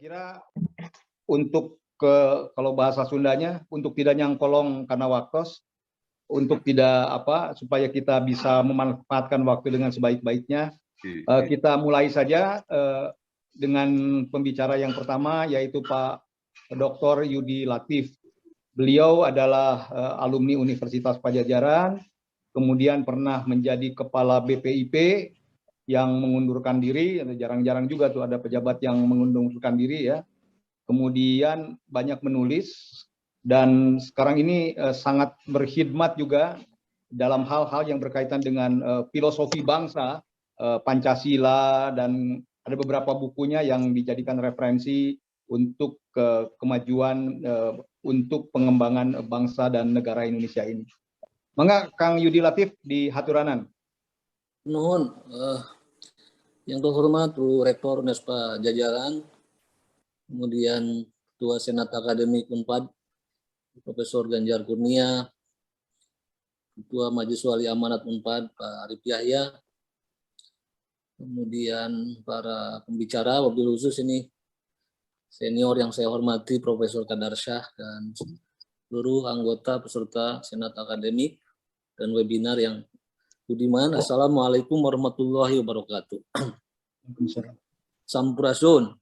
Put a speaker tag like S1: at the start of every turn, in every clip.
S1: kira untuk kalau bahasa Sundanya untuk tidak nyangkolong karena waktos, untuk tidak supaya kita bisa memanfaatkan waktu dengan sebaik-baiknya. Kita mulai saja dengan pembicara yang pertama, yaitu Pak Dr. Yudi Latif. Beliau adalah alumni Universitas Padjadjaran, kemudian pernah menjadi kepala BPIP yang mengundurkan diri. Jarang-jarang juga tuh ada pejabat yang mengundurkan diri ya. Kemudian banyak menulis, dan sekarang ini sangat berkhidmat juga dalam hal-hal yang berkaitan dengan filosofi bangsa, Pancasila, dan ada beberapa bukunya yang dijadikan referensi untuk kemajuan, untuk pengembangan bangsa dan negara Indonesia ini. Mangga Kang Yudi Latif di Haturanan.
S2: Nuhun, yang terhormat Bu Rektor Unespa Jajaran, kemudian Ketua Senat Akademik Unpad, Profesor Ganjar Kurnia, Ketua Majelis Wali Amanat Unpad, Pak Arif Yahya, kemudian para pembicara, wabil khusus ini senior yang saya hormati Profesor Kadarsyah dan seluruh anggota peserta Senat Akademik dan webinar yang budiman. Assalamualaikum warahmatullahi wabarakatuh. Sampurasun.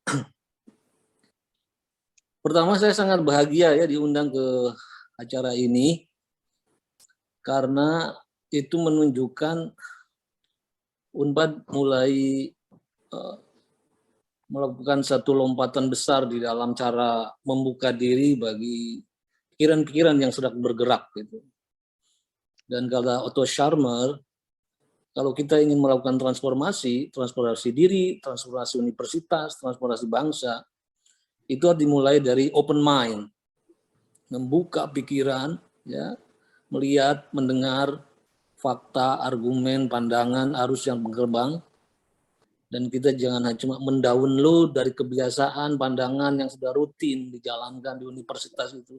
S2: Pertama, saya sangat bahagia ya diundang ke acara ini karena itu menunjukkan Unpad mulai melakukan satu lompatan besar di dalam cara membuka diri bagi pikiran-pikiran yang sedang bergerak gitu. Dan kata Otto Scharmer, kalau kita ingin melakukan transformasi diri, transformasi universitas, transformasi bangsa, itu harus dimulai dari open mind, membuka pikiran, ya, melihat, mendengar fakta, argumen, pandangan, arus yang berkembang. Dan kita jangan cuma mendownload dari kebiasaan, pandangan yang sudah rutin dijalankan di universitas itu.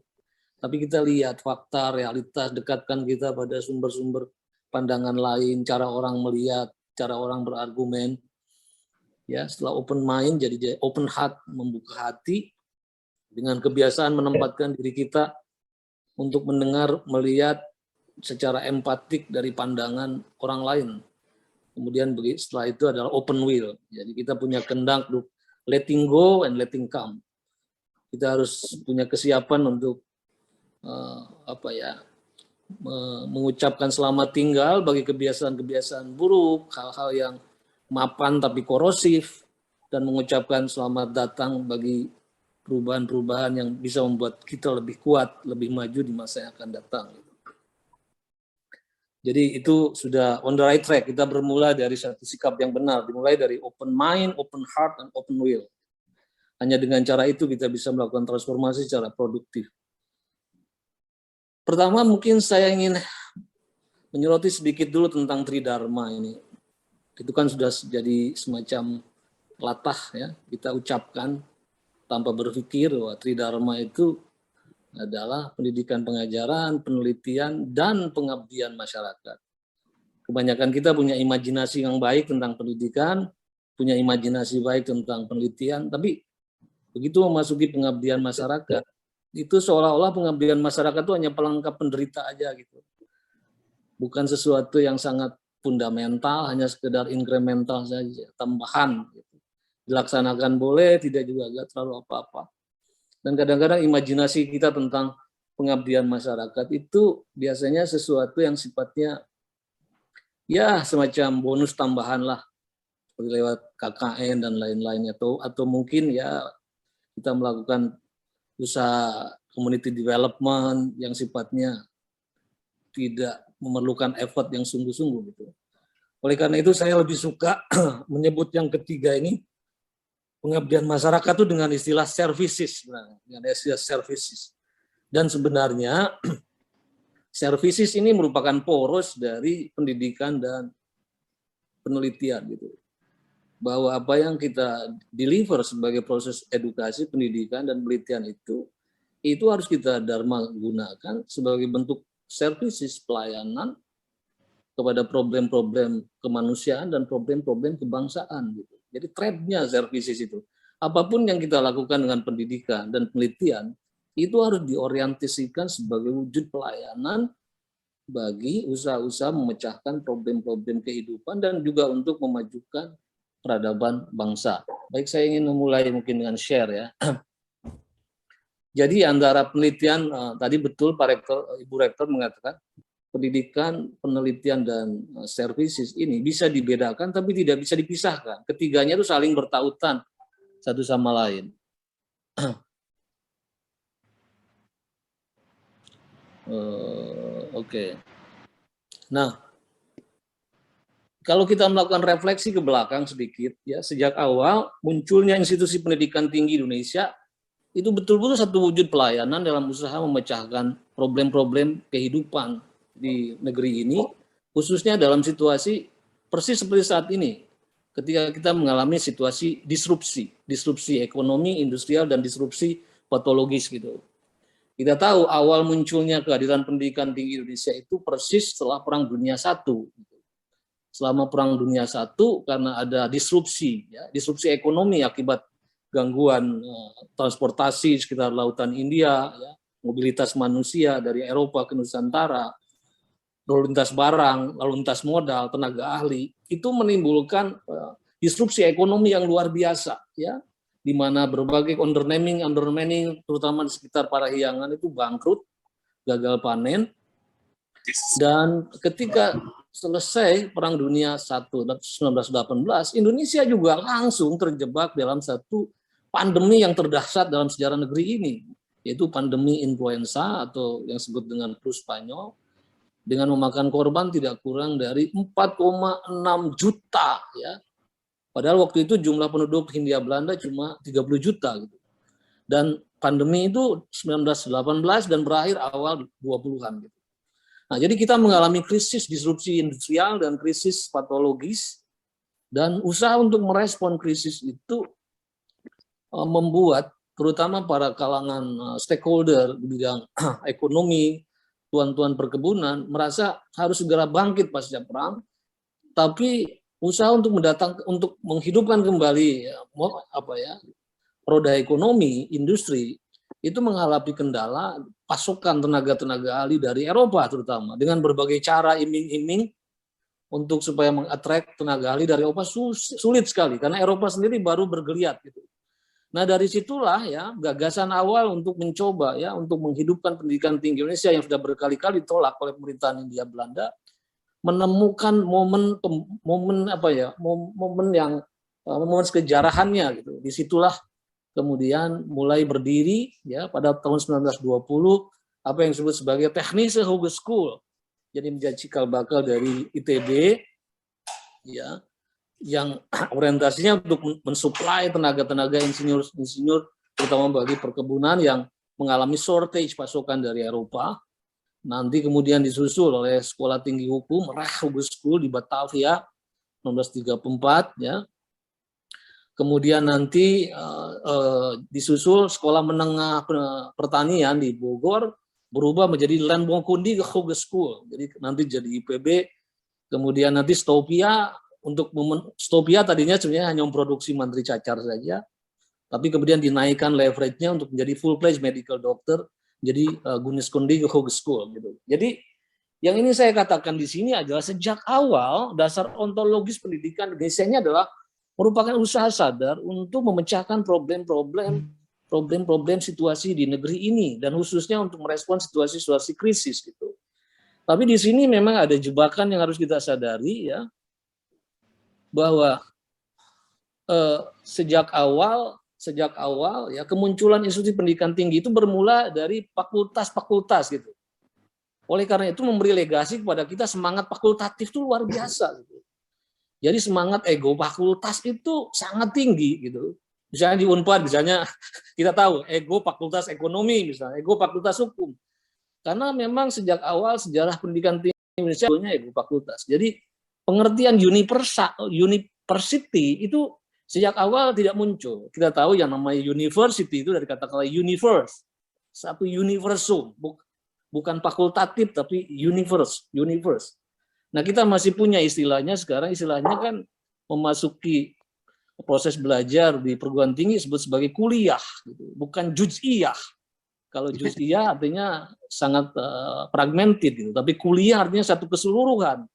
S2: Tapi kita lihat fakta, realitas, dekatkan kita pada sumber-sumber pandangan lain, cara orang melihat, cara orang berargumen. Ya, setelah open mind jadi open heart, membuka hati dengan kebiasaan menempatkan diri kita untuk mendengar, melihat secara empatik dari pandangan orang lain. Kemudian setelah itu adalah open will. Jadi kita punya kehendak untuk letting go and letting come. Kita harus punya kesiapan untuk mengucapkan selamat tinggal bagi kebiasaan-kebiasaan buruk, hal-hal yang mapan tapi korosif, dan mengucapkan selamat datang bagi perubahan-perubahan yang bisa membuat kita lebih kuat, lebih maju di masa yang akan datang. Jadi itu sudah on the right track. Kita bermula dari satu sikap yang benar, dimulai dari open mind, open heart, dan open will. Hanya dengan cara itu kita bisa melakukan transformasi secara produktif. Pertama mungkin saya ingin menyoroti sedikit dulu tentang Tridharma ini. Itu kan sudah jadi semacam latah ya, kita ucapkan tanpa berpikir bahwa Tridharma itu adalah pendidikan, pengajaran, penelitian, dan pengabdian masyarakat. Kebanyakan kita punya imajinasi yang baik tentang pendidikan, punya imajinasi baik tentang penelitian, tapi begitu memasuki pengabdian masyarakat, itu seolah-olah pengabdian masyarakat itu hanya pelengkap penderita aja gitu. Bukan sesuatu yang sangat fundamental, hanya sekedar incremental saja, tambahan. Gitu. Dilaksanakan boleh, tidak juga agak terlalu apa-apa. Dan kadang-kadang imajinasi kita tentang pengabdian masyarakat itu biasanya sesuatu yang sifatnya ya semacam bonus tambahan lah, seperti lewat KKN dan lain-lainnya, atau mungkin ya kita melakukan usaha community development yang sifatnya tidak memerlukan effort yang sungguh-sungguh gitu. Oleh karena itu saya lebih suka menyebut yang ketiga ini pengabdian masyarakat itu dengan istilah services, dengan istilah services. Dan sebenarnya services ini merupakan poros dari pendidikan dan penelitian gitu. Bahwa apa yang kita deliver sebagai proses edukasi, pendidikan, dan penelitian itu harus kita dharma gunakan sebagai bentuk services, pelayanan kepada problem-problem kemanusiaan dan problem-problem kebangsaan gitu. Jadi thread-nya services itu apapun yang kita lakukan dengan pendidikan dan penelitian, itu harus diorientasikan sebagai wujud pelayanan bagi usaha-usaha memecahkan problem-problem kehidupan dan juga untuk memajukan peradaban bangsa. Baik, saya ingin memulai mungkin dengan share ya. Jadi antara penelitian, tadi betul Pak Rektor, Ibu Rektor mengatakan, pendidikan, penelitian, dan services ini bisa dibedakan tapi tidak bisa dipisahkan. Ketiganya itu saling bertautan satu sama lain. Oke. Nah, kalau kita melakukan refleksi ke belakang sedikit, ya sejak awal munculnya institusi pendidikan tinggi Indonesia itu betul-betul satu wujud pelayanan dalam usaha memecahkan problem-problem kehidupan di negeri ini, khususnya dalam situasi persis seperti saat ini, ketika kita mengalami situasi disrupsi ekonomi, industrial, dan disrupsi patologis gitu. Kita tahu awal munculnya kehadiran pendidikan tinggi Indonesia itu persis setelah Perang Dunia I. Selama Perang Dunia I, karena ada disrupsi, ya, disrupsi ekonomi akibat gangguan transportasi sekitar lautan India, ya, mobilitas manusia dari Eropa ke Nusantara, lalu lintas barang, lalu lintas modal, tenaga ahli, itu menimbulkan disrupsi ekonomi yang luar biasa, ya, di mana berbagai undermining, terutama di sekitar Parahyangan itu bangkrut, gagal panen, dan ketika selesai Perang Dunia I 1918, Indonesia juga langsung terjebak dalam satu pandemi yang terdahsyat dalam sejarah negeri ini, yaitu pandemi influenza atau yang disebut dengan flu Spanyol, dengan memakan korban tidak kurang dari 4,6 juta, ya. Padahal waktu itu jumlah penduduk Hindia Belanda cuma 30 juta gitu. Dan pandemi itu 1918 dan berakhir awal 20-an gitu. Nah, jadi kita mengalami krisis disrupsi industrial dan krisis patologis, dan usaha untuk merespon krisis itu membuat terutama para kalangan stakeholder di bidang ekonomi, tuan-tuan perkebunan merasa harus segera bangkit pasca perang, tapi usaha untuk menghidupkan kembali roda ekonomi, industri itu menghadapi kendala pasokan tenaga ahli dari Eropa terutama, dengan berbagai cara iming-iming untuk supaya mengattract tenaga ahli dari Eropa sulit sekali karena Eropa sendiri baru bergeliat gitu. Nah, dari situlah ya gagasan awal untuk mencoba ya untuk menghidupkan pendidikan tinggi Indonesia yang sudah berkali-kali ditolak oleh pemerintahan Hindia Belanda, menemukan momen sekejarahannya gitu. Disitulah kemudian mulai berdiri ya pada tahun 1920 apa yang disebut sebagai Technische Hogeschool, jadi menjadi cikal bakal dari ITB ya, yang orientasinya untuk mensuplai tenaga insinyur terutama bagi perkebunan yang mengalami shortage pasokan dari Eropa. Nanti kemudian disusul oleh Sekolah Tinggi Hukum Recht Hogeschool di Batavia 1934 ya. Kemudian nanti disusul Sekolah Menengah Pertanian di Bogor berubah menjadi Landbouwkundige Hogeschool. Jadi nanti jadi IPB. Kemudian nanti Stopia Stopia tadinya sebenarnya hanya memproduksi mantri cacar saja, tapi kemudian dinaikkan leverage-nya untuk menjadi full-fledged medical doctor, jadi Gunniskundige Hogeschool gitu. Jadi yang ini saya katakan di sini adalah sejak awal dasar ontologis pendidikan Indonesia ini adalah merupakan usaha sadar untuk memecahkan problem situasi di negeri ini dan khususnya untuk merespon situasi krisis gitu. Tapi di sini memang ada jebakan yang harus kita sadari ya, bahwa sejak awal ya kemunculan institusi pendidikan tinggi itu bermula dari fakultas gitu. Oleh karena itu memberi legasi kepada kita semangat fakultatif itu luar biasa gitu. Jadi semangat ego fakultas itu sangat tinggi gitu. Misalnya di Unpad misalnya kita tahu ego fakultas ekonomi misalnya, ego fakultas hukum. Karena memang sejak awal sejarah pendidikan tinggi Indonesia ego fakultas. Jadi pengertian university itu sejak awal tidak muncul. Kita tahu yang namanya university itu dari kata-kata universe, satu universum, bukan fakultatif tapi universe. Nah, kita masih punya istilahnya sekarang, istilahnya kan memasuki proses belajar di perguruan tinggi disebut sebagai kuliah, gitu. Bukan juz'iyah. Kalau juz'iyah artinya sangat fragmented, gitu. Tapi kuliah artinya satu keseluruhan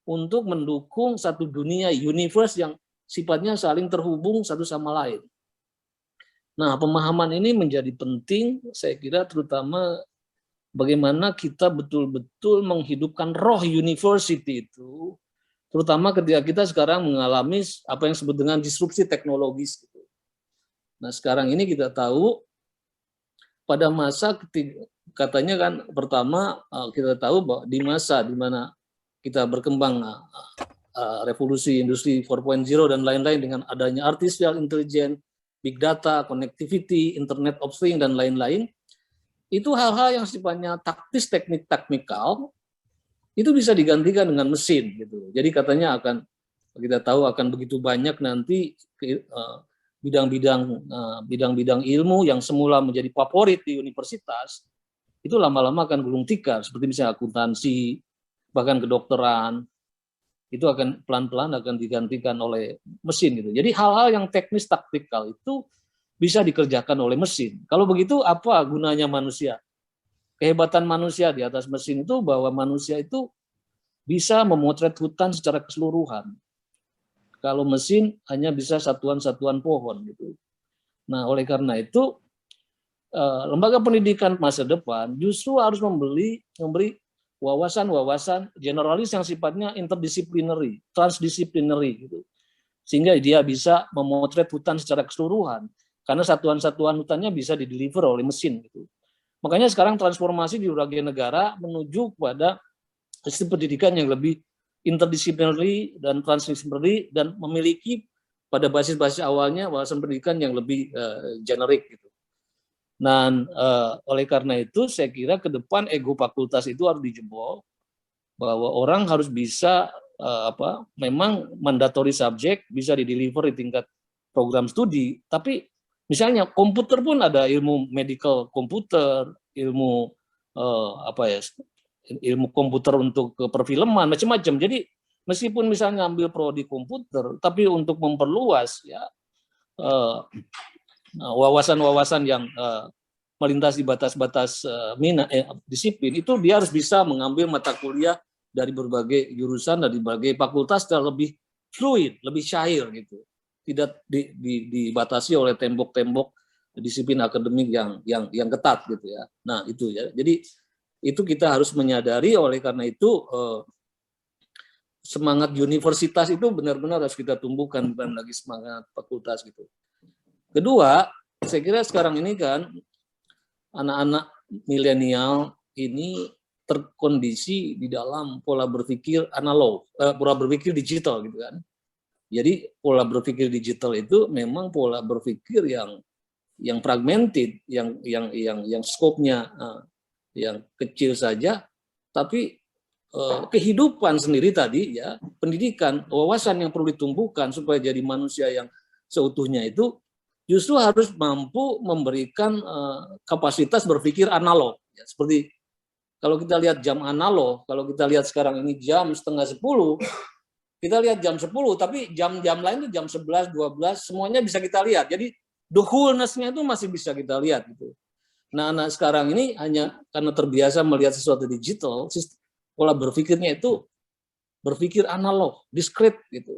S2: untuk mendukung satu dunia, universe yang sifatnya saling terhubung satu sama lain. Nah, pemahaman ini menjadi penting, saya kira terutama bagaimana kita betul-betul menghidupkan roh university itu, terutama ketika kita sekarang mengalami apa yang disebut dengan disrupsi teknologis. Nah, sekarang ini kita tahu pada masa katanya kan pertama kita tahu bahwa di masa di mana kita berkembang revolusi industri 4.0 dan lain-lain dengan adanya artificial intelligence, big data, connectivity, internet of things dan lain-lain, itu hal-hal yang sifatnya taktis, teknikal itu bisa digantikan dengan mesin gitu. Jadi katanya kita tahu akan begitu banyak nanti bidang-bidang ilmu yang semula menjadi favorit di universitas itu lama-lama akan gulung tikar, seperti misalnya akuntansi, bahkan kedokteran, itu akan pelan-pelan akan digantikan oleh mesin gitu. Jadi hal-hal yang teknis taktikal itu bisa dikerjakan oleh mesin. Kalau begitu apa gunanya manusia? Kehebatan manusia di atas mesin itu bahwa manusia itu bisa memotret hutan secara keseluruhan. Kalau mesin hanya bisa satuan-satuan pohon gitu. Nah, oleh karena itu lembaga pendidikan masa depan justru harus memberi wawasan-wawasan generalis yang sifatnya interdisciplinary, transdisciplinary gitu. Sehingga dia bisa memotret hutan secara keseluruhan karena satuan-satuan hutannya bisa dideliver oleh mesin gitu. Makanya sekarang transformasi di berbagai negara menuju kepada sistem pendidikan yang lebih interdisciplinary dan transdisciplinary dan memiliki pada basis-basis awalnya wawasan pendidikan yang lebih generik gitu. Dan oleh karena itu saya kira ke depan ego fakultas itu harus dijebol, bahwa orang harus bisa memang mandatory subject bisa dideliver di tingkat program studi, tapi misalnya komputer pun ada ilmu medical komputer, ilmu ilmu komputer untuk perfilman, macam-macam. Jadi meskipun misalnya ambil prodi komputer, tapi untuk memperluas ya wawasan-wawasan yang melintasi batas-batas disiplin, itu dia harus bisa mengambil mata kuliah dari berbagai jurusan, dari berbagai fakultas secara lebih fluid, lebih cair gitu. Tidak dibatasi oleh tembok-tembok disiplin akademik yang ketat gitu ya. Nah, itu ya. Jadi itu kita harus menyadari, oleh karena itu semangat universitas itu benar-benar harus kita tumbuhkan, bukan lagi semangat fakultas gitu. Kedua, saya kira sekarang ini kan anak-anak milenial ini terkondisi di dalam pola berpikir analog, pola berpikir digital gitu kan. Jadi pola berpikir digital itu memang pola berpikir yang fragmented, yang skopnya yang kecil saja, tapi kehidupan sendiri tadi ya, pendidikan, wawasan yang perlu ditumbuhkan supaya jadi manusia yang seutuhnya itu justru harus mampu memberikan kapasitas berpikir analog. Ya, seperti kalau kita lihat jam analog, kalau kita lihat sekarang ini jam 9:30, kita lihat jam 10, tapi jam-jam lain itu jam 11, 12, semuanya bisa kita lihat. Jadi the wholeness-nya itu masih bisa kita lihat gitu. Nah, anak sekarang ini hanya karena terbiasa melihat sesuatu digital, pola berpikirnya itu berpikir analog, discrete gitu.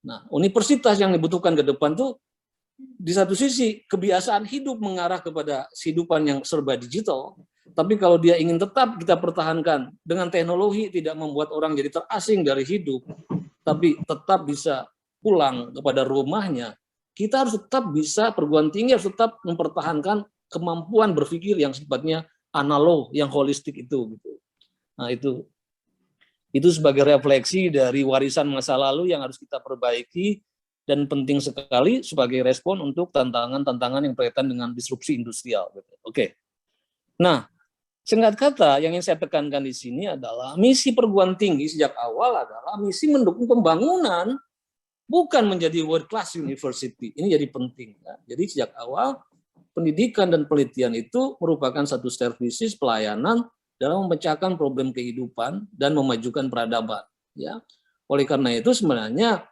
S2: Nah, universitas yang dibutuhkan ke depan tuh di satu sisi kebiasaan hidup mengarah kepada kehidupan yang serba digital, tapi kalau dia ingin tetap kita pertahankan dengan teknologi tidak membuat orang jadi terasing dari hidup, tapi tetap bisa pulang kepada rumahnya, kita harus tetap bisa, perguruan tinggi harus tetap mempertahankan kemampuan berpikir yang sifatnya analog, yang holistik itu gitu. Nah, itu sebagai refleksi dari warisan masa lalu yang harus kita perbaiki dan penting sekali sebagai respon untuk tantangan-tantangan yang berkaitan dengan disrupsi industrial. Oke. Nah, singkat kata yang ingin saya tekankan di sini adalah misi perguruan tinggi sejak awal adalah misi mendukung pembangunan, bukan menjadi world class university. Ini jadi penting. Ya. Jadi sejak awal pendidikan dan penelitian itu merupakan satu services pelayanan dalam memecahkan problem kehidupan dan memajukan peradaban. Ya. Oleh karena itu sebenarnya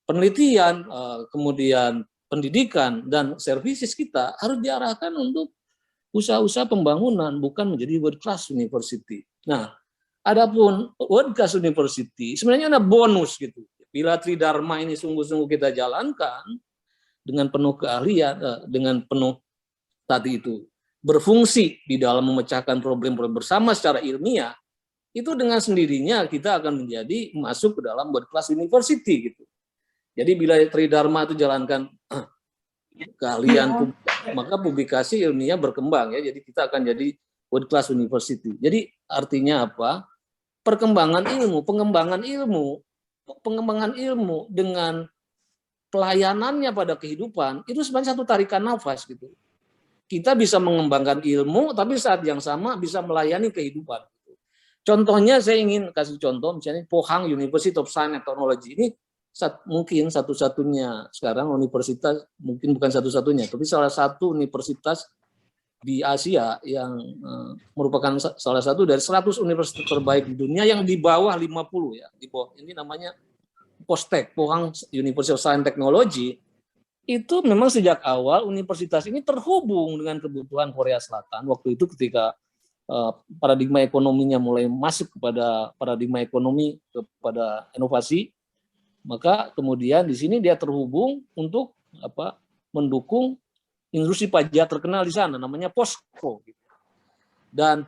S2: penelitian, kemudian pendidikan dan services kita harus diarahkan untuk usaha-usaha pembangunan, bukan menjadi world class university. Nah, adapun world class university sebenarnya ada bonus gitu. Bila Tridharma ini sungguh-sungguh kita jalankan dengan penuh keahlian, dengan penuh tadi itu berfungsi di dalam memecahkan problem-problem bersama secara ilmiah, itu dengan sendirinya kita akan menjadi masuk ke dalam world class university gitu. Jadi bila Tridharma itu jalankan keahlian, maka publikasi ilmiah berkembang ya. Jadi kita akan jadi world class university. Jadi artinya apa? Pengembangan ilmu dengan pelayanannya pada kehidupan itu sebenarnya satu tarikan nafas gitu. Kita bisa mengembangkan ilmu, tapi saat yang sama bisa melayani kehidupan. Contohnya saya ingin kasih contoh, misalnya Pohang University of Science and Technology ini mungkin satu-satunya sekarang universitas, mungkin bukan satu-satunya, tapi salah satu universitas di Asia yang merupakan salah satu dari 100 universitas terbaik di dunia yang di bawah 50 ya. Di bawah ini namanya POSTECH, Pohang University of Science and Technology. Itu memang sejak awal universitas ini terhubung dengan kebutuhan Korea Selatan waktu itu ketika paradigma ekonominya mulai masuk kepada paradigma ekonomi kepada inovasi. Maka kemudian di sini dia terhubung untuk mendukung industri pajak terkenal di sana, namanya POSCO. Dan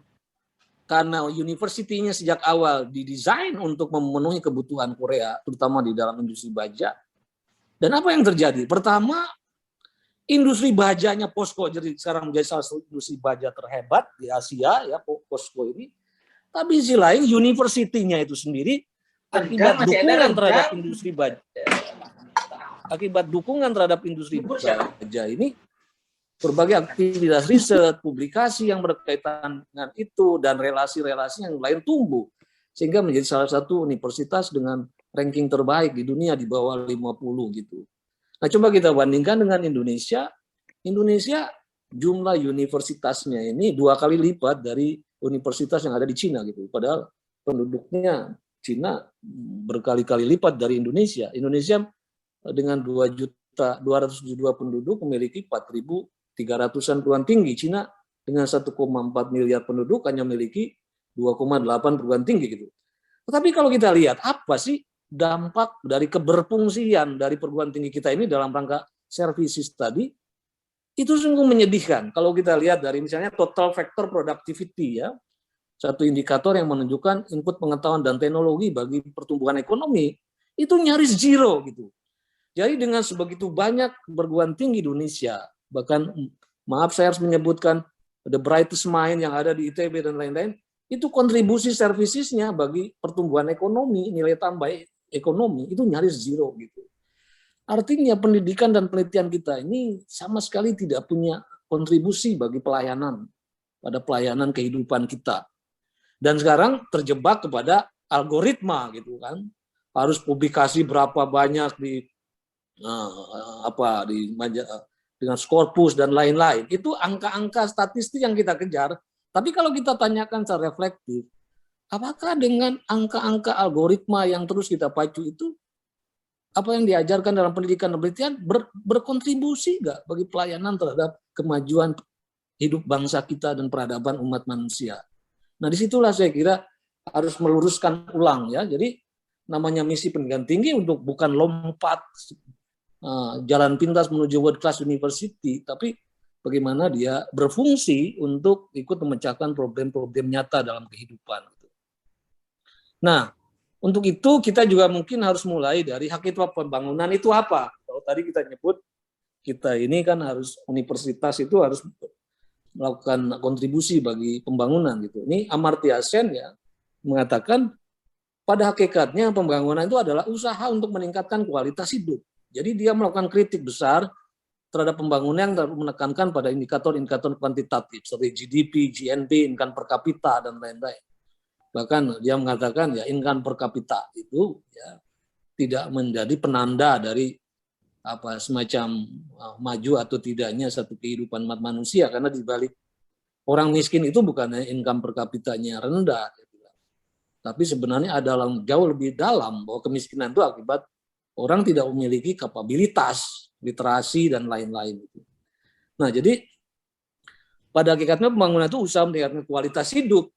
S2: karena university-nya sejak awal didesain untuk memenuhi kebutuhan Korea, terutama di dalam industri baja. Dan apa yang terjadi? Pertama, industri bajanya POSCO jadi sekarang menjadi salah satu industri baja terhebat di Asia, ya POSCO ini. Tapi di sisi lain, university-nya itu sendiri akibat dukungan terhadap industri baja ini, berbagai aktivitas riset, publikasi yang berkaitan dengan itu dan relasi-relasi yang lain tumbuh sehingga menjadi salah satu universitas dengan ranking terbaik di dunia di bawah 50 gitu. Nah, coba kita bandingkan dengan Indonesia. Indonesia jumlah universitasnya ini 2 kali lipat dari universitas yang ada di Cina gitu. Padahal penduduknya Cina berkali-kali lipat dari Indonesia. Indonesia dengan 2.272 penduduk memiliki 4.300-an perguruan tinggi. Cina dengan 1,4 miliar penduduk hanya memiliki 2,8 perguruan tinggi gitu. Tetapi kalau kita lihat apa sih dampak dari keberfungsian dari perguruan tinggi kita ini dalam rangka services tadi, itu sungguh menyedihkan. Kalau kita lihat dari misalnya total factor productivity ya, satu indikator yang menunjukkan input pengetahuan dan teknologi bagi pertumbuhan ekonomi itu nyaris zero gitu. Jadi dengan sebegitu banyak perguruan tinggi di Indonesia, bahkan maaf saya harus menyebutkan the brightest mind yang ada di ITB dan lain-lain, itu kontribusi servicesnya bagi pertumbuhan ekonomi, nilai tambah ekonomi itu nyaris zero gitu. Artinya pendidikan dan penelitian kita ini sama sekali tidak punya kontribusi bagi pelayanan pada pelayanan kehidupan kita. Dan sekarang terjebak kepada algoritma gitu kan, harus publikasi berapa banyak di dengan Scopus dan lain-lain. Itu angka-angka statistik yang kita kejar. Tapi kalau kita tanyakan secara reflektif, apakah dengan angka-angka algoritma yang terus kita pacu itu, apa yang diajarkan dalam pendidikan dan penelitian berkontribusi nggak bagi pelayanan terhadap kemajuan hidup bangsa kita dan peradaban umat manusia? Nah, disitulah saya kira harus meluruskan ulang ya. Jadi namanya misi pendidikan tinggi untuk bukan lompat jalan pintas menuju world class university, tapi bagaimana dia berfungsi untuk ikut memecahkan problem-problem nyata dalam kehidupan. Nah, untuk itu kita juga mungkin harus mulai dari hakikat pembangunan itu apa. Kalau tadi kita nyebut kita ini kan harus universitas itu harus melakukan kontribusi bagi pembangunan gitu. Ini Amartya Sen ya mengatakan pada hakikatnya pembangunan itu adalah usaha untuk meningkatkan kualitas hidup. Jadi dia melakukan kritik besar terhadap pembangunan yang menekankan pada indikator-indikator kuantitatif seperti GDP, GNP, income per kapita dan lain-lain. Bahkan dia mengatakan ya income per kapita itu ya tidak menjadi penanda dari semacam maju atau tidaknya satu kehidupan manusia, karena di balik orang miskin itu bukan income per kapitanya rendah, tapi sebenarnya ada jauh lebih dalam bahwa kemiskinan itu akibat orang tidak memiliki kapabilitas, literasi, dan lain-lain. Nah, jadi pada hakikatnya pembangunan itu usaha meningkatkan kualitas hidup.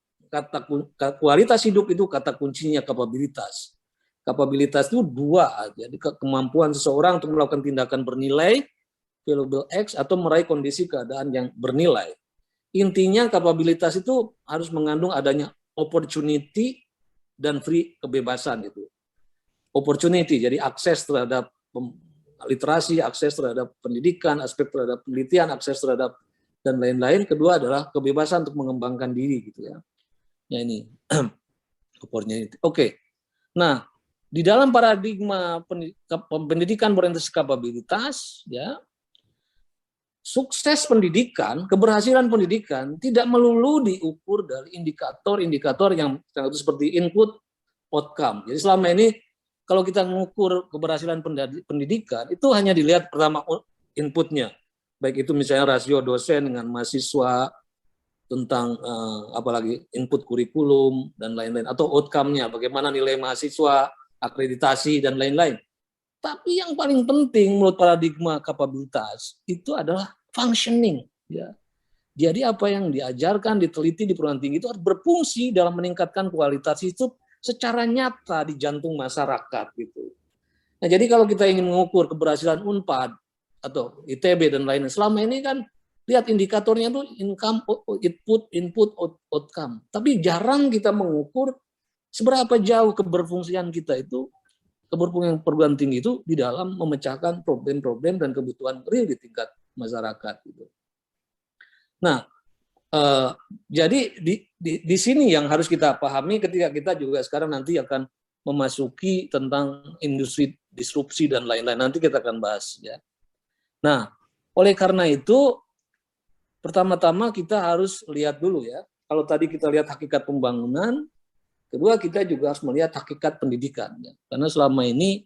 S2: Kualitas hidup itu kata kuncinya kapabilitas. Kapabilitas itu dua, jadi kemampuan seseorang untuk melakukan tindakan bernilai, valuable acts, atau meraih kondisi keadaan yang bernilai. Intinya kapabilitas itu harus mengandung adanya opportunity dan free, kebebasan itu. Opportunity, jadi akses terhadap literasi, akses terhadap pendidikan, aspek terhadap penelitian, akses terhadap dan lain-lain. Kedua adalah kebebasan untuk mengembangkan diri gitu ya. Ya ini opportunity. Oke. Nah, di dalam paradigma pendidikan berorientasi kapabilitas, ya, sukses pendidikan, keberhasilan pendidikan tidak melulu diukur dari indikator-indikator yang seperti input, outcome. Jadi selama ini kalau kita mengukur keberhasilan pendidikan itu hanya dilihat pertama inputnya, baik itu misalnya rasio dosen dengan mahasiswa, tentang apalagi input kurikulum dan lain-lain, atau outcome-nya bagaimana nilai mahasiswa, akreditasi dan lain-lain. Tapi yang paling penting menurut paradigma kapabilitas itu adalah functioning, ya. Jadi apa yang diajarkan, diteliti di perguruan tinggi itu harus berfungsi dalam meningkatkan kualitas hidup secara nyata di jantung masyarakat gitu. Nah, jadi kalau kita ingin mengukur keberhasilan Unpad atau ITB dan lainnya, selama ini kan lihat indikatornya tuh income, input, outcome. Tapi jarang kita mengukur seberapa jauh keberfungsian kita itu, keberfungsian perguruan tinggi itu di dalam memecahkan problem-problem dan kebutuhan real di tingkat masyarakat. Gitu. Nah, jadi di sini yang harus kita pahami ketika kita juga sekarang nanti akan memasuki tentang industri disrupsi dan lain-lain. Nanti kita akan bahas. Ya. Nah, oleh karena itu, pertama-tama kita harus lihat dulu ya. Kalau tadi kita lihat hakikat pembangunan, kedua kita juga harus melihat hakikat pendidikan. Ya. Karena selama ini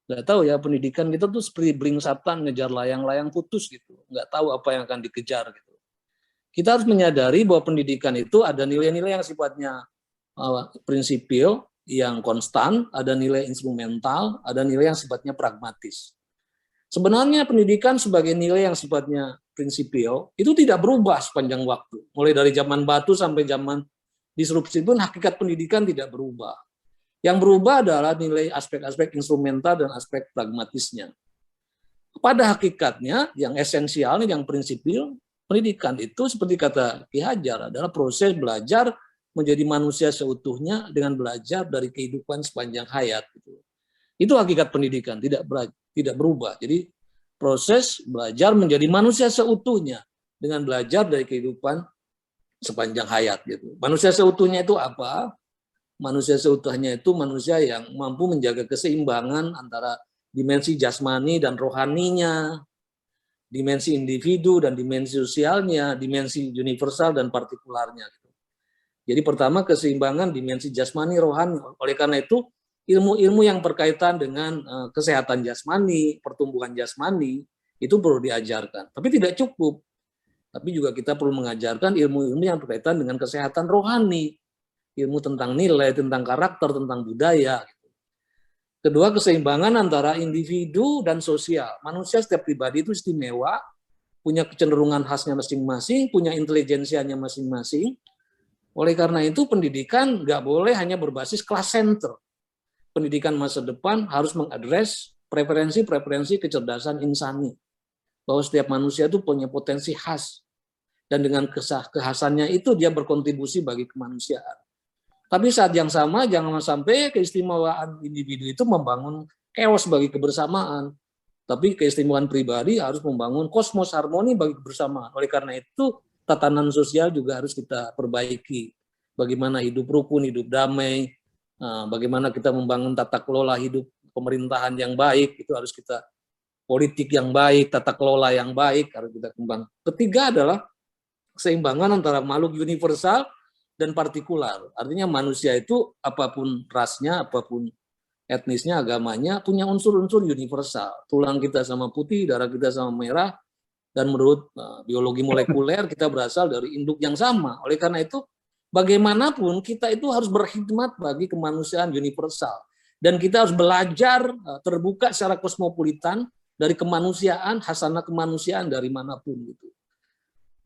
S2: nggak tahu ya, pendidikan kita tuh seperti belingsatan ngejar layang-layang putus gitu. Nggak tahu apa yang akan dikejar gitu. Kita harus menyadari bahwa pendidikan itu ada nilai-nilai yang sifatnya prinsipil, yang konstan, ada nilai instrumental, ada nilai yang sifatnya pragmatis. Sebenarnya pendidikan sebagai nilai yang sifatnya prinsipil itu tidak berubah sepanjang waktu. Mulai dari zaman batu sampai zaman disrupsi pun hakikat pendidikan tidak berubah. Yang berubah adalah nilai aspek-aspek instrumental dan aspek pragmatisnya. Pada hakikatnya yang esensial, yang prinsipil, pendidikan itu seperti kata Ki Hajar adalah proses belajar menjadi manusia seutuhnya dengan belajar dari kehidupan sepanjang hayat. Itu hakikat pendidikan, tidak berubah. Jadi proses belajar menjadi manusia seutuhnya dengan belajar dari kehidupan sepanjang hayat. Gitu. Manusia seutuhnya itu apa? Manusia seutuhnya itu manusia yang mampu menjaga keseimbangan antara dimensi jasmani dan rohaninya, dimensi individu dan dimensi sosialnya, dimensi universal dan partikularnya. Gitu. Jadi pertama keseimbangan dimensi jasmani rohani. Oleh karena itu ilmu-ilmu yang berkaitan dengan kesehatan jasmani, pertumbuhan jasmani itu perlu diajarkan. Tapi tidak cukup. Tapi juga kita perlu mengajarkan ilmu-ilmu yang berkaitan dengan kesehatan rohani, ilmu tentang nilai, tentang karakter, tentang budaya. Kedua, keseimbangan antara individu dan sosial. Manusia setiap pribadi itu istimewa, punya kecenderungan khasnya masing-masing, punya intelijensianya masing-masing. Oleh karena itu pendidikan nggak boleh hanya berbasis class center. Pendidikan masa depan harus mengadres preferensi-preferensi kecerdasan insani. Bahwa setiap manusia itu punya potensi khas. Dan dengan kekhasannya itu dia berkontribusi bagi kemanusiaan. Tapi saat yang sama jangan sampai keistimewaan individu itu membangun chaos bagi kebersamaan. Tapi keistimewaan pribadi harus membangun kosmos harmoni bagi kebersamaan. Oleh karena itu tatanan sosial juga harus kita perbaiki. Bagaimana hidup rukun, hidup damai, bagaimana kita membangun tata kelola hidup pemerintahan yang baik, itu harus kita, politik yang baik, tata kelola yang baik, harus kita kembang. Ketiga adalah keseimbangan antara makhluk universal dan partikular. Artinya manusia itu apapun rasnya, apapun etnisnya, agamanya, punya unsur-unsur universal. Tulang kita sama putih, darah kita sama merah, dan menurut biologi molekuler kita berasal dari induk yang sama. Oleh karena itu bagaimanapun kita itu harus berkhidmat bagi kemanusiaan universal. Dan kita harus belajar terbuka secara kosmopolitan dari kemanusiaan, hasanah kemanusiaan dari manapun gitu.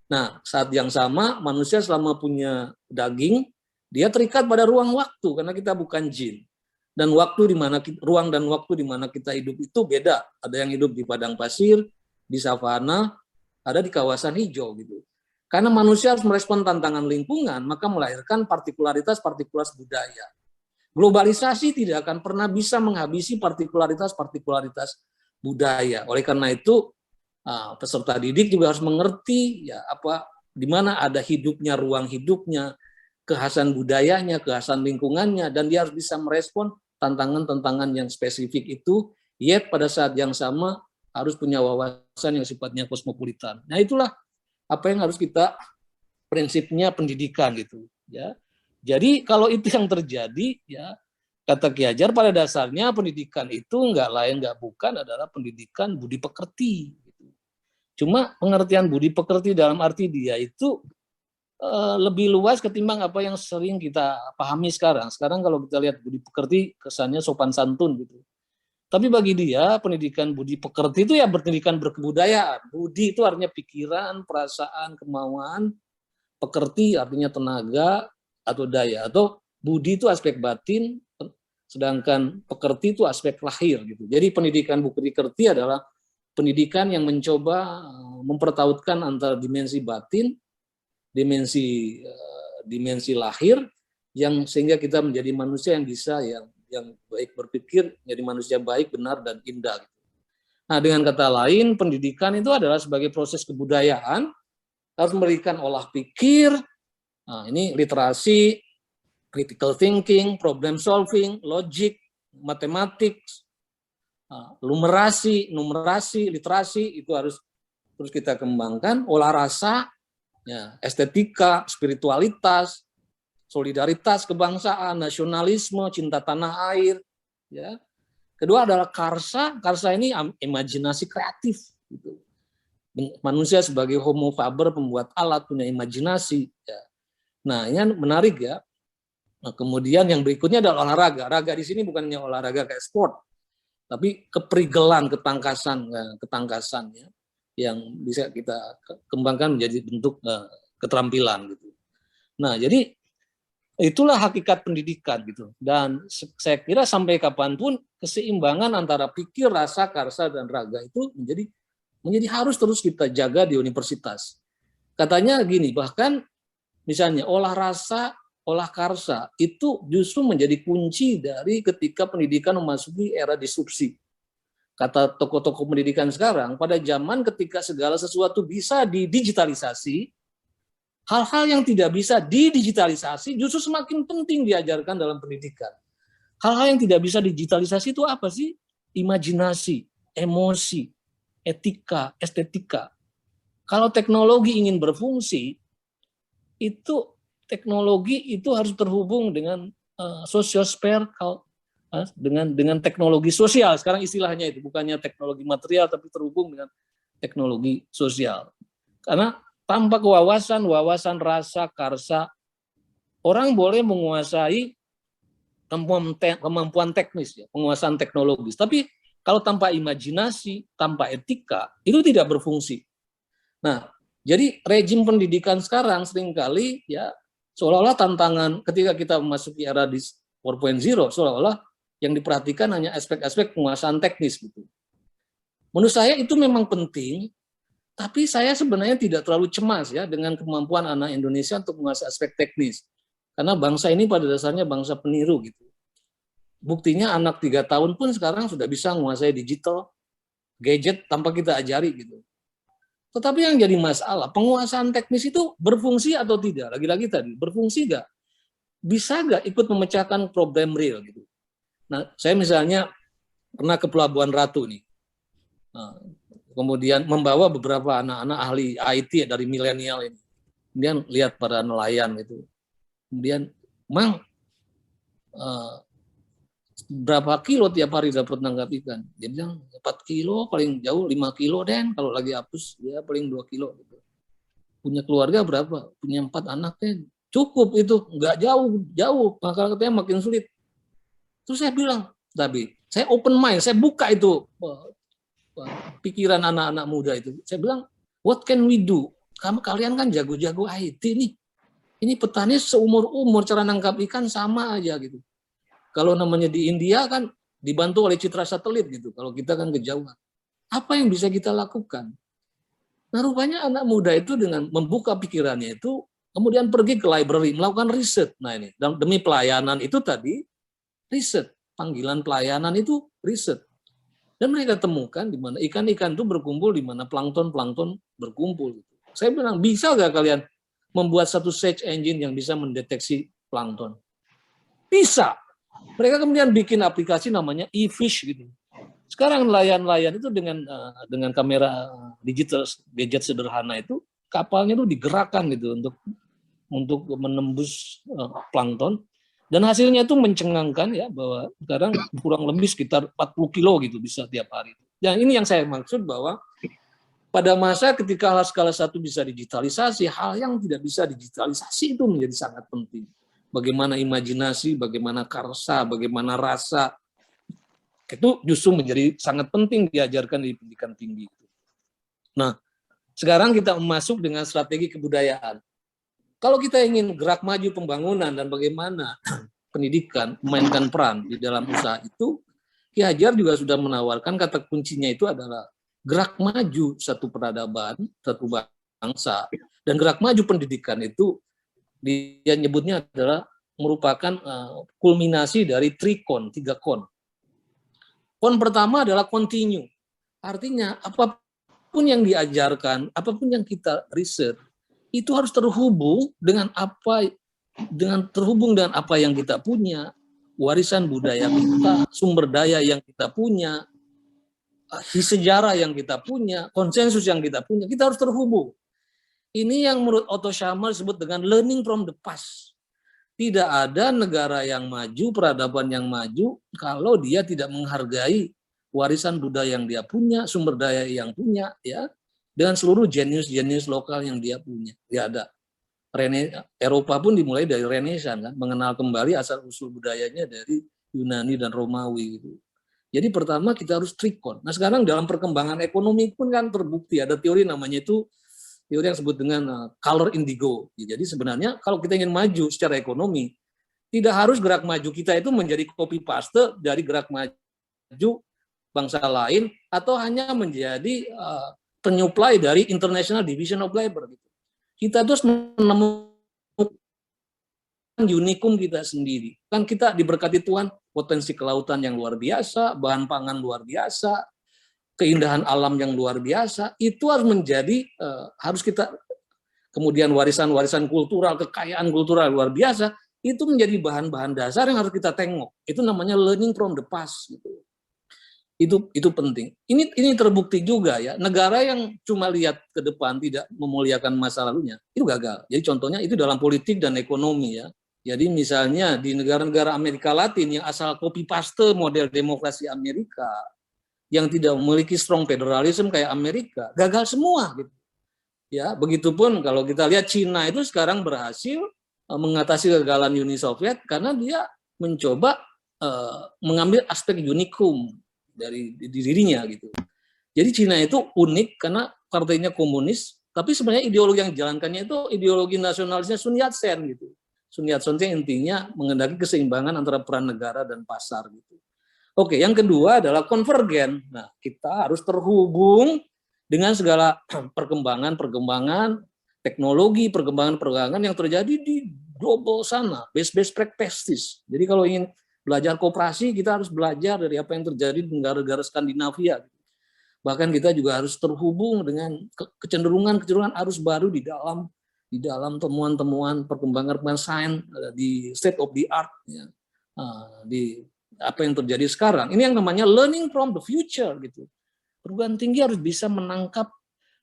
S2: Nah, saat yang sama manusia selama punya daging, dia terikat pada ruang waktu karena kita bukan jin. Dan waktu di mana ruang dan waktu di mana kita hidup itu beda. Ada yang hidup di padang pasir, di savana, ada di kawasan hijau gitu. Karena manusia harus merespon tantangan lingkungan, maka melahirkan partikularitas-partikularitas budaya. Globalisasi tidak akan pernah bisa menghabisi partikularitas-partikularitas budaya. Oleh karena itu, peserta didik juga harus mengerti ya di mana ada hidupnya, ruang hidupnya, kekhasan budayanya, kekhasan lingkungannya, dan dia harus bisa merespon tantangan-tantangan yang spesifik itu, yet pada saat yang sama harus punya wawasan yang sifatnya kosmopolitan. Nah, itulah apa yang harus kita prinsipnya pendidikan gitu, ya. Jadi kalau itu yang terjadi, ya kata Ki Hajar pada dasarnya pendidikan itu nggak lain nggak bukan adalah pendidikan budi pekerti. Gitu. Cuma pengertian budi pekerti dalam arti dia itu lebih luas ketimbang apa yang sering kita pahami sekarang. Sekarang kalau kita lihat budi pekerti kesannya sopan santun gitu. Tapi bagi dia pendidikan budi pekerti itu ya pendidikan berkebudayaan. Budi itu artinya pikiran, perasaan, kemauan, pekerti artinya tenaga atau daya, atau budi itu aspek batin, sedangkan pekerti itu aspek lahir gitu. Jadi pendidikan budi pekerti adalah pendidikan yang mencoba mempertautkan antara dimensi batin, dimensi lahir, yang sehingga kita menjadi manusia yang bisa yang baik berpikir, menjadi manusia baik, benar dan indah. Nah, dengan kata lain, pendidikan itu adalah sebagai proses kebudayaan, harus memberikan olah pikir. Nah, ini literasi, critical thinking, problem solving, logic, matematik, numerasi, literasi itu harus terus kita kembangkan. Olah rasa, ya, estetika, spiritualitas, solidaritas kebangsaan, nasionalisme, cinta tanah air. Ya. Kedua adalah karsa. Karsa ini imajinasi kreatif. Gitu. Manusia sebagai homo faber, pembuat alat, punya imajinasi. Ya. Nah, ini menarik ya. Nah, kemudian yang berikutnya adalah olahraga. Raga di sini bukan hanya olahraga kayak sport, tapi keperigelan, ketangkasan ya, yang bisa kita kembangkan menjadi bentuk keterampilan gitu. Nah, jadi itulah hakikat pendidikan gitu. Dan saya kira sampai kapanpun keseimbangan antara pikir, rasa, karsa dan raga itu menjadi harus terus kita jaga di universitas. Katanya gini, bahkan misalnya olah rasa, olah karsa itu justru menjadi kunci dari ketika pendidikan memasuki era disrupsi. Kata tokoh-tokoh pendidikan sekarang, pada zaman ketika segala sesuatu bisa didigitalisasi, hal-hal yang tidak bisa didigitalisasi justru semakin penting diajarkan dalam pendidikan. Hal-hal yang tidak bisa digitalisasi itu apa sih? Imajinasi, emosi, etika, estetika. Kalau teknologi ingin berfungsi, itu teknologi itu harus terhubung dengan sosiosfer, dengan teknologi sosial. Sekarang istilahnya itu bukannya teknologi material, tapi terhubung dengan teknologi sosial. Karena tanpa wawasan rasa, karsa, orang boleh menguasai kemampuan teknis, ya, penguasaan teknologis. Tapi kalau tanpa imajinasi, tanpa etika, itu tidak berfungsi. Nah, jadi rejim pendidikan sekarang seringkali ya seolah-olah tantangan ketika kita memasuki era 4.0, seolah-olah yang diperhatikan hanya aspek-aspek penguasaan teknis gitu. Menurut saya itu memang penting, tapi saya sebenarnya tidak terlalu cemas ya dengan kemampuan anak Indonesia untuk menguasai aspek teknis. Karena bangsa ini pada dasarnya bangsa peniru gitu. Buktinya anak 3 tahun pun sekarang sudah bisa menguasai digital, gadget tanpa kita ajari gitu. Tetapi yang jadi masalah, penguasaan teknis itu berfungsi atau tidak? Lagi-lagi tadi, berfungsi nggak? Bisa nggak ikut memecahkan problem real gitu? Nah, saya misalnya pernah ke Pelabuhan Ratu nih. Nah, kemudian membawa beberapa anak-anak ahli IT dari milenial ini. Kemudian lihat para nelayan gitu. Kemudian, Mang, berapa kilo tiap hari dapat nangkap ikan? Dia bilang 4 kilo, paling jauh 5 kilo Den, kalau lagi hapus dia paling 2 kilo. Gitu. Punya keluarga berapa? Punya 4 anak Den. Cukup itu, nggak jauh, maka katanya makin sulit. Terus saya bilang, tapi saya open mind, saya buka itu pikiran anak-anak muda itu. Saya bilang, what can we do? Kalian kan jago-jago IT nih. Ini petani seumur-umur cara nangkap ikan sama aja gitu. Kalau namanya di India kan dibantu oleh citra satelit gitu. Kalau kita kan kejauhan. Apa yang bisa kita lakukan? Nah rupanya anak muda itu dengan membuka pikirannya itu, kemudian pergi ke library, melakukan riset. Nah ini, demi pelayanan itu tadi, riset. Panggilan pelayanan itu riset. Dan mereka temukan di mana ikan-ikan itu berkumpul, di mana plankton-plankton berkumpul. Saya bilang, bisa nggak kalian membuat satu search engine yang bisa mendeteksi plankton? Bisa. Mereka kemudian bikin aplikasi namanya eFish gitu. Sekarang nelayan-nelayan itu dengan kamera digital gadget sederhana itu, kapalnya itu digerakkan gitu untuk menembus plankton. Dan hasilnya itu mencengangkan ya, bahwa sekarang kurang lebih sekitar 40 kilo gitu bisa tiap hari. Dan ini yang saya maksud, bahwa pada masa ketika hal skala 1 bisa digitalisasi, hal yang tidak bisa digitalisasi itu menjadi sangat penting. Bagaimana imajinasi, bagaimana karsa, bagaimana rasa, itu justru menjadi sangat penting diajarkan di pendidikan tinggi. Nah, sekarang kita masuk dengan strategi kebudayaan. Kalau kita ingin gerak maju pembangunan dan bagaimana pendidikan memainkan peran di dalam usaha itu, Ki Hajar juga sudah menawarkan kata kuncinya itu adalah gerak maju satu peradaban, satu bangsa, dan gerak maju pendidikan itu dia nyebutnya adalah merupakan kulminasi dari 3 kon. Kon pertama adalah continue. Artinya apapun yang diajarkan, apapun yang kita riset, itu harus terhubung dengan apa yang kita punya, warisan budaya kita, sumber daya yang kita punya, sejarah yang kita punya, konsensus yang kita punya, kita harus terhubung. Ini yang menurut Otto Scharmer disebut dengan learning from the past. Tidak ada negara yang maju, peradaban yang maju, kalau dia tidak menghargai warisan budaya yang dia punya, sumber daya yang punya, ya, dengan seluruh jenius-jenius lokal yang dia punya. Dia ada. Eropa pun dimulai dari Renaissance, kan, mengenal kembali asal-usul budayanya dari Yunani dan Romawi. Gitu. Jadi pertama kita harus trikon. Nah sekarang dalam perkembangan ekonomi pun kan terbukti, ada teori namanya itu, teori yang disebut dengan color indigo. Jadi sebenarnya kalau kita ingin maju secara ekonomi, tidak harus gerak maju kita itu menjadi copy paste dari gerak maju bangsa lain, atau hanya menjadi penyuplai dari International Division of Labor. Kita terus menemukan unikum kita sendiri. Kan kita diberkati Tuhan, potensi kelautan yang luar biasa, bahan pangan luar biasa, keindahan alam yang luar biasa, itu harus menjadi, harus kita, kemudian warisan-warisan kultural, kekayaan kultural luar biasa, itu menjadi bahan-bahan dasar yang harus kita tengok. Itu namanya learning from the past. Gitu. Itu penting. Ini terbukti juga ya, negara yang cuma lihat ke depan tidak memuliakan masa lalunya itu gagal. Jadi contohnya itu dalam politik dan ekonomi ya. Jadi misalnya di negara-negara Amerika Latin yang asal copy paste model demokrasi Amerika, yang tidak memiliki strong federalism kayak Amerika, gagal semua gitu. Ya, begitupun kalau kita lihat Cina itu sekarang berhasil mengatasi kegagalan Uni Soviet karena dia mencoba mengambil aspek unikum dari dirinya gitu. Jadi Cina itu unik karena partainya komunis, tapi sebenarnya ideologi yang dijalankannya itu ideologi nasionalisnya Sun Yat-sen gitu. Sun Yat-sen intinya mengendaki keseimbangan antara peran negara dan pasar gitu. Oke, yang kedua adalah konvergen. Nah, kita harus terhubung dengan segala perkembangan teknologi, perkembangan yang terjadi di global sana, best practices. Jadi kalau ingin belajar koperasi, kita harus belajar dari apa yang terjadi di negara-negara Skandinavia. Bahkan kita juga harus terhubung dengan kecenderungan arus baru di dalam temuan-temuan perkembangan sains di state of the art, ya, di apa yang terjadi sekarang. Ini yang namanya learning from the future gitu. Perguruan tinggi harus bisa menangkap,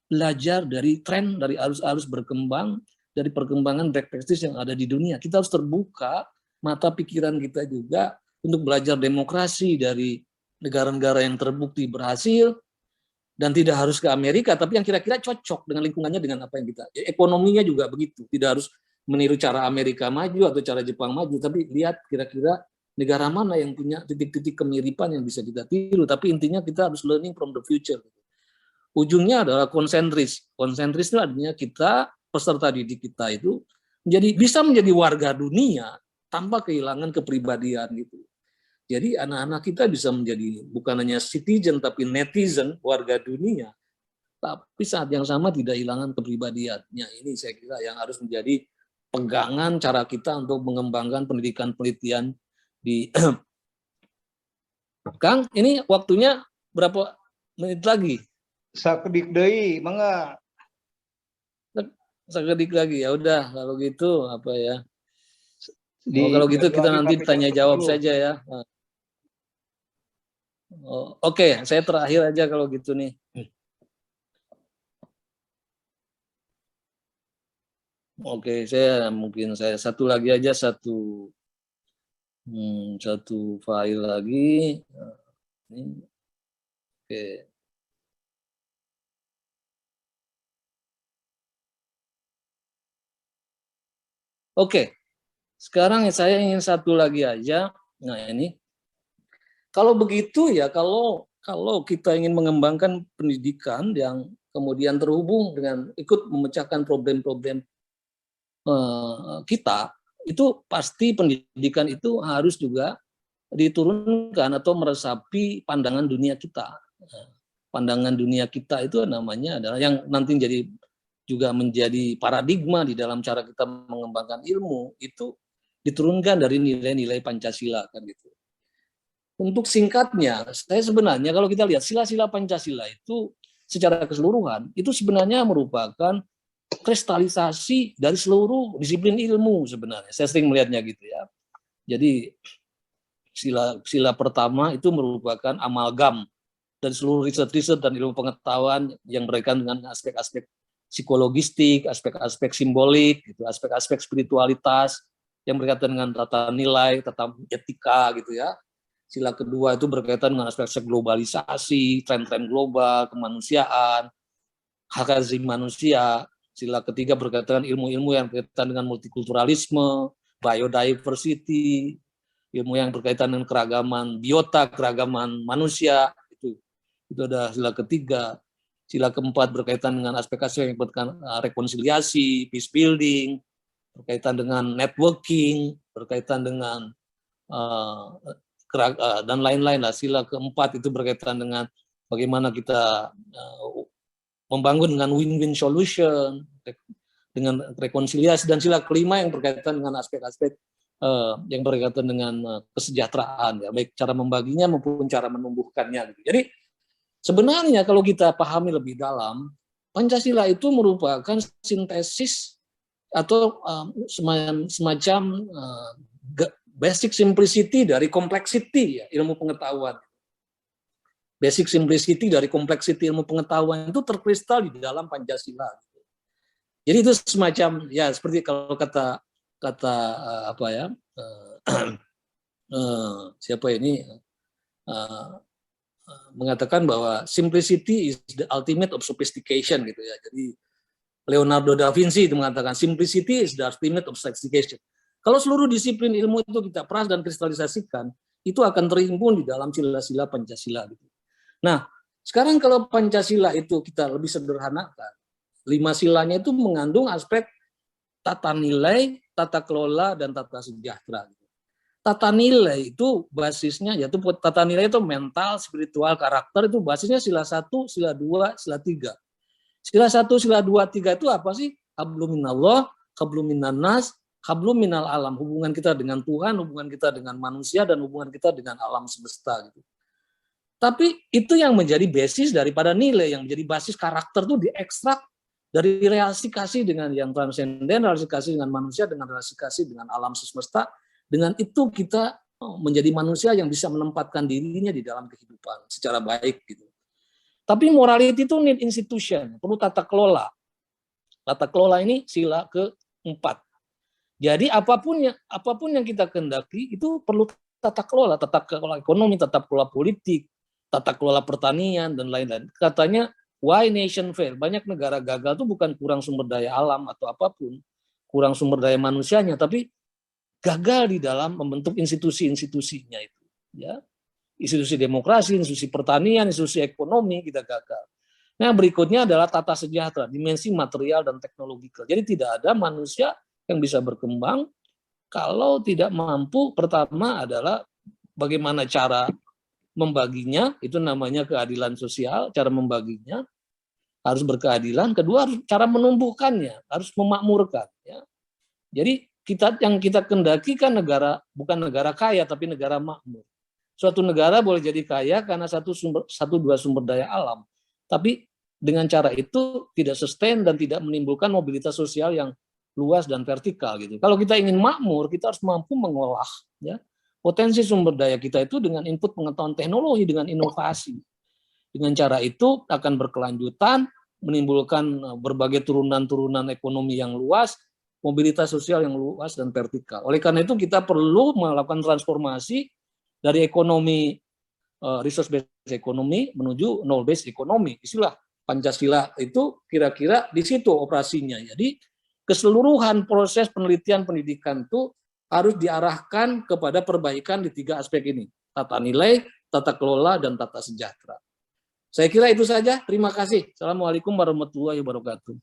S2: belajar dari tren, dari arus-arus berkembang, dari perkembangan best practice yang ada di dunia. Kita harus terbuka mata pikiran kita juga untuk belajar demokrasi dari negara-negara yang terbukti berhasil, dan tidak harus ke Amerika, tapi yang kira-kira cocok dengan lingkungannya, dengan apa yang kita. Ekonominya juga begitu, tidak harus meniru cara Amerika maju atau cara Jepang maju, tapi lihat kira-kira negara mana yang punya titik-titik kemiripan yang bisa kita tiru, tapi intinya kita harus learning from the future. Ujungnya adalah konsentris. Konsentris itu artinya kita, peserta didik kita itu bisa menjadi warga dunia tanpa kehilangan kepribadian gitu. Jadi anak-anak kita bisa menjadi bukan hanya citizen tapi netizen, warga dunia, tapi saat yang sama tidak hilangkan kepribadiannya. Ini saya kira yang harus menjadi pegangan cara kita untuk mengembangkan pendidikan penelitian di Kang. Ini waktunya berapa menit lagi?
S1: Sakedik deui, mangga.
S2: Sakedik lagi, ya udah kalau gitu apa ya?
S1: Di
S2: kalau gitu kita
S1: lagi
S2: nanti
S1: sampai
S2: tanya
S1: jam
S2: jawab
S1: 10.
S2: saja ya. Oke, saya terakhir aja kalau gitu nih. Oke, mungkin saya satu lagi aja, satu file lagi. Ini. Oke. Oke. Sekarang saya ingin satu lagi aja. Nah, ini. Kalau begitu ya, kalau kita ingin mengembangkan pendidikan yang kemudian terhubung dengan ikut memecahkan problem-problem kita, itu pasti pendidikan itu harus juga diturunkan atau meresapi pandangan dunia kita. Pandangan dunia kita itu namanya adalah yang nanti juga menjadi paradigma di dalam cara kita mengembangkan ilmu, itu diturunkan dari nilai-nilai Pancasila kan gitu. Untuk singkatnya, saya sebenarnya kalau kita lihat sila-sila Pancasila itu secara keseluruhan itu sebenarnya merupakan kristalisasi dari seluruh disiplin ilmu sebenarnya. Saya sering melihatnya gitu ya. Jadi sila pertama itu merupakan amalgam dari seluruh riset-riset dan ilmu pengetahuan yang berkaitan dengan aspek-aspek psikologistik, aspek-aspek simbolik, gitu, aspek-aspek spiritualitas yang berkaitan dengan tata nilai, tata etika gitu ya. Sila kedua itu berkaitan dengan aspek globalisasi, tren-tren global, kemanusiaan, hak asasi manusia. Sila ketiga berkaitan dengan ilmu-ilmu yang berkaitan dengan multikulturalisme, biodiversity, ilmu yang berkaitan dengan keragaman biota, keragaman manusia. Itu ada sila ketiga. Sila keempat berkaitan dengan aspek-aspek yang berkaitan rekonsiliasi, peace building, berkaitan dengan networking, berkaitan dengan dan lain-lain lah. Sila keempat itu berkaitan dengan bagaimana kita membangun dengan win-win solution, dengan rekonsiliasi, dan sila kelima yang berkaitan dengan aspek-aspek yang berkaitan dengan kesejahteraan, ya, baik cara membaginya maupun cara menumbuhkannya. Jadi sebenarnya kalau kita pahami lebih dalam, Pancasila itu merupakan sintesis atau semacam basic simplicity dari complexity ya, ilmu pengetahuan. Basic simplicity dari complexity ilmu pengetahuan itu terkristal di dalam Pancasila. Jadi itu semacam ya seperti kalau kata apa ya siapa ini mengatakan bahwa simplicity is the ultimate of sophistication gitu ya. Jadi Leonardo da Vinci itu mengatakan simplicity is the ultimate of sophistication. Kalau seluruh disiplin ilmu itu kita peras dan kristalisasikan, itu akan terhimpun di dalam sila-sila Pancasila. Nah, sekarang kalau Pancasila itu kita lebih sederhanakan, 5 silanya itu mengandung aspek tata nilai, tata kelola, dan tata sejahtera. Tata nilai itu basisnya, yaitu tata nilai itu mental, spiritual, karakter, itu basisnya sila 1, sila 2, sila 3. Sila 1, sila 2, 3 itu apa sih? Hablum minallah, hablum minannas, hablum minal alam, hubungan kita dengan Tuhan, hubungan kita dengan manusia, dan hubungan kita dengan alam semesta. Gitu. Tapi itu yang menjadi basis daripada nilai, yang menjadi basis karakter itu diekstrak dari relasi kasih dengan yang transenden, relasi kasih dengan manusia, dengan relasi kasih dengan alam semesta. Dengan itu kita menjadi manusia yang bisa menempatkan dirinya di dalam kehidupan secara baik. Gitu. Tapi morality itu need institution, perlu tata kelola. Tata kelola ini sila ke-4. Jadi apapun yang kita kehendaki itu perlu tata kelola ekonomi, tata kelola politik, tata kelola pertanian, dan lain-lain. Katanya, why nation fail? Banyak negara gagal itu bukan kurang sumber daya alam atau apapun, kurang sumber daya manusianya, tapi gagal di dalam membentuk institusi-institusinya itu, ya. Institusi demokrasi, institusi pertanian, institusi ekonomi kita gagal. Nah, berikutnya adalah tata sejahtera, dimensi material dan teknologikal. Jadi tidak ada manusia yang bisa berkembang kalau tidak mampu, pertama adalah bagaimana cara membaginya, itu namanya keadilan sosial, cara membaginya harus berkeadilan. Kedua, harus cara menumbuhkannya, harus memakmurkan. Ya. Jadi yang kita kendaki kan negara, bukan negara kaya, tapi negara makmur. Suatu negara boleh jadi kaya karena dua sumber daya alam, tapi dengan cara itu tidak sustain dan tidak menimbulkan mobilitas sosial yang luas dan vertikal gitu. Kalau kita ingin makmur, kita harus mampu mengolah ya potensi sumber daya kita itu dengan input pengetahuan teknologi, dengan inovasi. Dengan cara itu akan berkelanjutan, menimbulkan berbagai turunan-turunan ekonomi yang luas, mobilitas sosial yang luas dan vertikal. Oleh karena itu kita perlu melakukan transformasi dari ekonomi resource based ekonomi menuju knowledge based ekonomi. Istilah Pancasila itu kira-kira di situ operasinya. Jadi keseluruhan proses penelitian pendidikan itu harus diarahkan kepada perbaikan di 3 aspek ini. Tata nilai, tata kelola, dan tata sejahtera. Saya kira itu saja. Terima kasih. Assalamualaikum warahmatullahi wabarakatuh.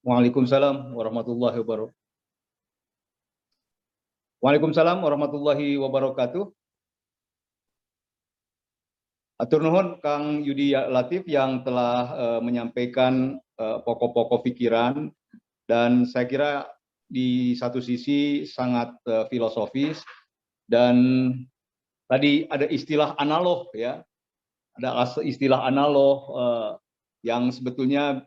S1: Waalaikumsalam warahmatullahi wabarakatuh. Waalaikumsalam warahmatullahi wabarakatuh. Atur nuhun Kang Yudi Latif yang telah menyampaikan pokok-pokok pikiran, dan saya kira di satu sisi sangat filosofis, dan tadi ada istilah analog ya, ada istilah analog yang sebetulnya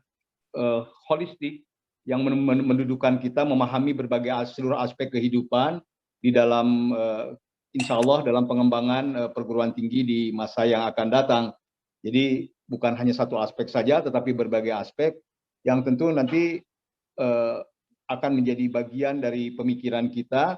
S1: holistik, yang mendudukan kita memahami berbagai seluruh aspek kehidupan di dalam insya Allah dalam pengembangan perguruan tinggi di masa yang akan datang. Jadi bukan hanya satu aspek saja, tetapi berbagai aspek yang tentu nanti akan menjadi bagian dari pemikiran kita.